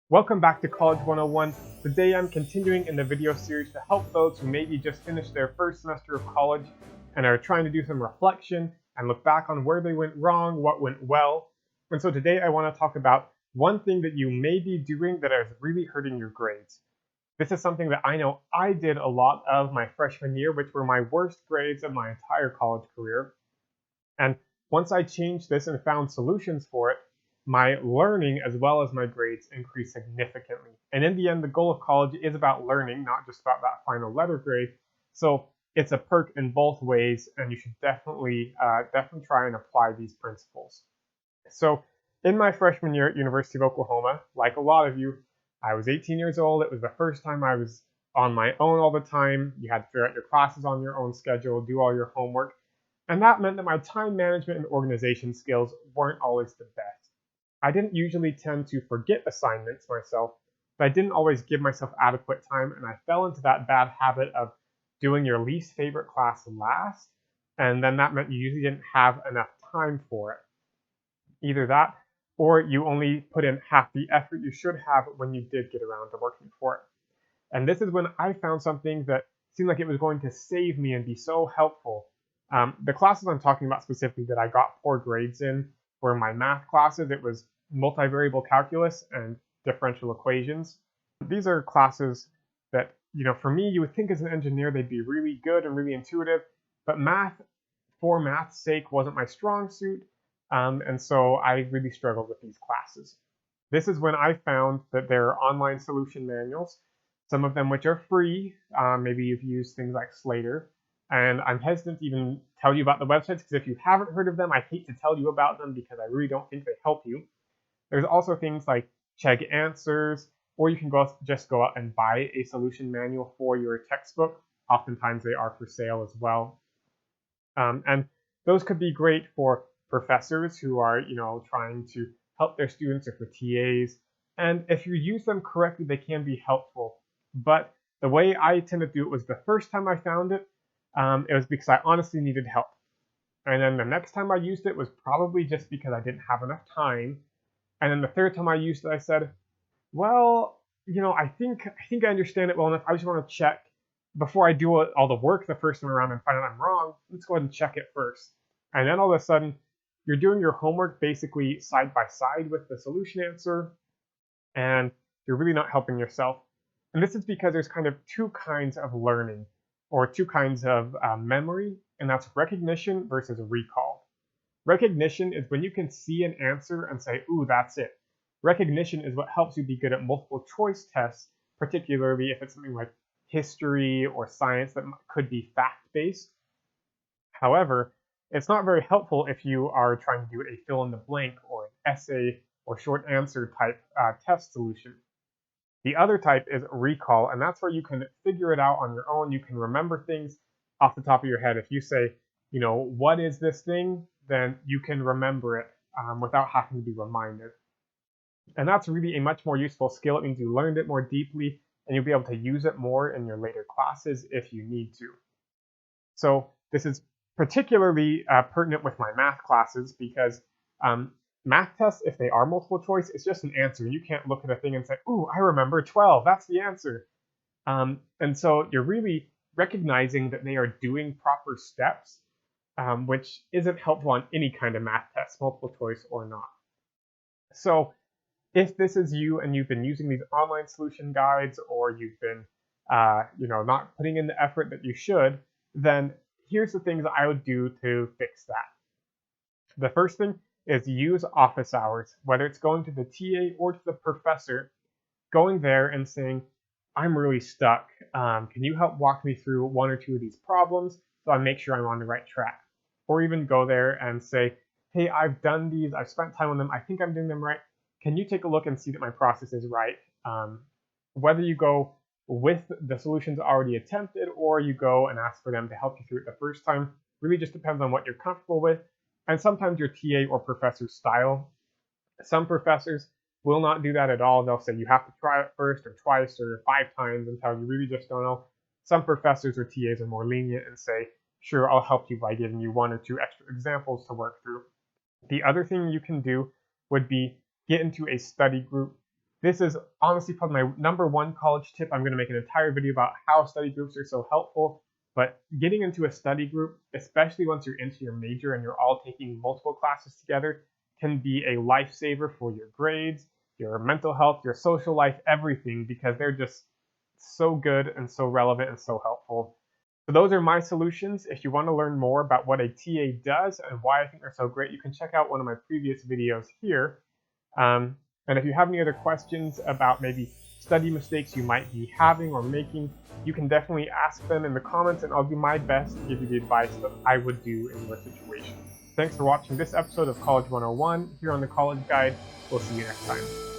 Welcome back to College 101. Today I'm continuing in the video series to help those who maybe just finished their first semester of college and are trying to do some reflection and look back on where they went wrong, what went well. And so today I want to talk about one thing that you may be doing that is really hurting your grades. This is something that I know I did a lot of my freshman year, which were my worst grades of my entire college career. And once I changed this and found solutions for it, my learning as well as my grades increased significantly. And in the end, the goal of college is about learning, not just about that final letter grade. So it's a perk in both ways, and you should definitely try and apply these principles. So in my freshman year at University of Oklahoma, like a lot of you, I was 18 years old. It was the first time I was on my own all the time. You had to figure out your classes on your own schedule, do all your homework. And that meant that my time management and organization skills weren't always the best. I didn't usually tend to forget assignments myself, but I didn't always give myself adequate time, and I fell into that bad habit of doing your least favorite class last, and then that meant you usually didn't have enough time for it. Either that, or you only put in half the effort you should have when you did get around to working for it. And this is when I found something that seemed like it was going to save me and be so helpful. The classes I'm talking about specifically that I got poor grades in were my math classes. It was multivariable calculus and differential equations. These are classes that, for me, you would think as an engineer they'd be really good and really intuitive, but math, for math's sake, wasn't my strong suit, and so I really struggled with these classes. This is when I found that there are online solution manuals, some of them which are free. Maybe you've used things like Slater. And I'm hesitant to even tell you about the websites because if you haven't heard of them, I hate to tell you about them because I really don't think they help you. There's also things like Chegg Answers, or you can just go out and buy a solution manual for your textbook. Oftentimes they are for sale as well. And those could be great for professors who are, trying to help their students, or for TAs. And if you use them correctly, they can be helpful. But the way I tend to do it was the first time I found it, it was because I honestly needed help. And then the next time I used it was probably just because I didn't have enough time. And then the third time I used it, I said, well, I think I understand it well enough. I just want to check before I do all the work the first time around and find out I'm wrong. Let's go ahead and check it first. And then all of a sudden, you're doing your homework basically side by side with the solution answer, and you're really not helping yourself. And this is because there's kind of two kinds of learning, or two kinds of memory, and that's recognition versus recall. Recognition is when you can see an answer and say, ooh, that's it. Recognition is what helps you be good at multiple choice tests, particularly if it's something like history or science that could be fact-based. However, it's not very helpful if you are trying to do a fill-in-the-blank or an essay or short answer type test solution. The other type is recall, and that's where you can figure it out on your own. You can remember things off the top of your head. If you say, what is this thing, then you can remember it without having to be reminded. And that's really a much more useful skill. It means you learned it more deeply, and you'll be able to use it more in your later classes if you need to. So this is particularly pertinent with my math classes because math tests, if they are multiple choice, it's just an answer. You can't look at a thing and say, ooh, I remember 12, that's the answer. And so you're really recognizing that they are doing proper steps, which isn't helpful on any kind of math test, multiple choice or not. So if this is you and you've been using these online solution guides, or you've been not putting in the effort that you should, then here's the things I would do to fix that. The first thing is use office hours, whether it's going to the TA or to the professor, going there and saying, I'm really stuck. Can you help walk me through one or two of these problems so I make sure I'm on the right track? Or even go there and say, hey, I've done these, I've spent time on them, I think I'm doing them right. Can you take a look and see that my process is right? Whether you go with the solutions already attempted or you go and ask for them to help you through it the first time, really just depends on what you're comfortable with. And sometimes your TA or professor's style. Some professors will not do that at all. They'll say you have to try it first or twice or 5 times until you really just don't know. Some professors or TAs are more lenient and say, sure, I'll help you by giving you 1 or 2 extra examples to work through. The other thing you can do would be get into a study group. This is honestly probably my number one college tip. I'm going to make an entire video about how study groups are so helpful. But getting into a study group, especially once you're into your major and you're all taking multiple classes together, can be a lifesaver for your grades, your mental health, your social life, everything, because they're just so good and so relevant and so helpful. So those are my solutions. If you want to learn more about what a TA does and why I think they're so great, you can check out one of my previous videos here. And if you have any other questions about maybe study mistakes you might be having or making, you can definitely ask them in the comments, and I'll do my best to give you the advice that I would do in your situation. Thanks for watching this episode of College 101 here on the College Guide. We'll see you next time.